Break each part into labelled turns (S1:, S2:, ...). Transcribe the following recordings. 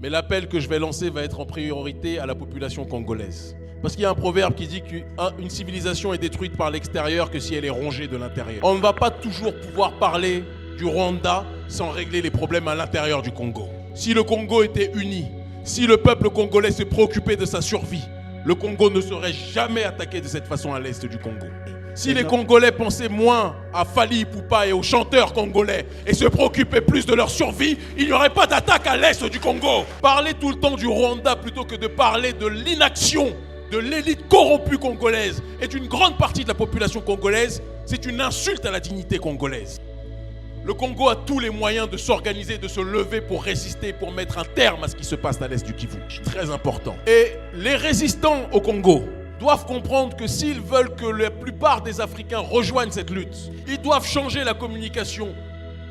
S1: Mais l'appel que je vais lancer va être en priorité à la population congolaise. Parce qu'il y a un proverbe qui dit qu'une civilisation est détruite par l'extérieur que si elle est rongée de l'intérieur. On ne va pas toujours pouvoir parler du Rwanda sans régler les problèmes à l'intérieur du Congo. Si le Congo était uni, si le peuple congolais se préoccupait de sa survie, le Congo ne serait jamais attaqué de cette façon à l'est du Congo. Si les Congolais pensaient moins à Fally Ipupa et aux chanteurs congolais et se préoccupaient plus de leur survie, il n'y aurait pas d'attaque à l'est du Congo. Parler tout le temps du Rwanda plutôt que de parler de l'inaction de l'élite corrompue congolaise et d'une grande partie de la population congolaise, c'est une insulte à la dignité congolaise. Le Congo a tous les moyens de s'organiser, de se lever pour résister, pour mettre un terme à ce qui se passe à l'est du Kivu. Très important. Et les résistants au Congo doivent comprendre que s'ils veulent que la plupart des Africains rejoignent cette lutte, ils doivent changer la communication.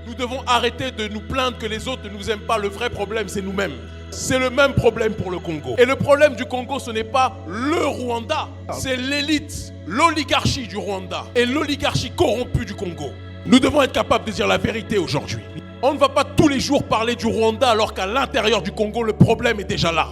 S1: Nous devons arrêter de nous plaindre que les autres ne nous aiment pas. Le vrai problème, c'est nous-mêmes. C'est le même problème pour le Congo. Et le problème du Congo, ce n'est pas le Rwanda, c'est l'élite, l'oligarchie du Rwanda et l'oligarchie corrompue du Congo. Nous devons être capables de dire la vérité aujourd'hui. On ne va pas tous les jours parler du Rwanda alors qu'à l'intérieur du Congo, le problème est déjà là.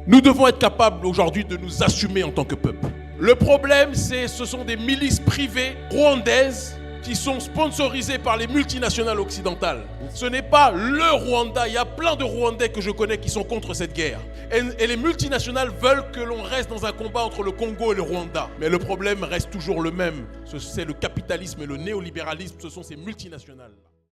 S1: Nous devons être capables aujourd'hui de nous assumer en tant que peuple. Le problème, ce sont des milices privées rwandaises qui sont sponsorisées par les multinationales occidentales. Ce n'est pas le Rwanda. Il y a plein de Rwandais que je connais qui sont contre cette guerre. Et les multinationales veulent que l'on reste dans un combat entre le Congo et le Rwanda. Mais le problème reste toujours le même. C'est le capitalisme et le néolibéralisme, ce sont ces multinationales.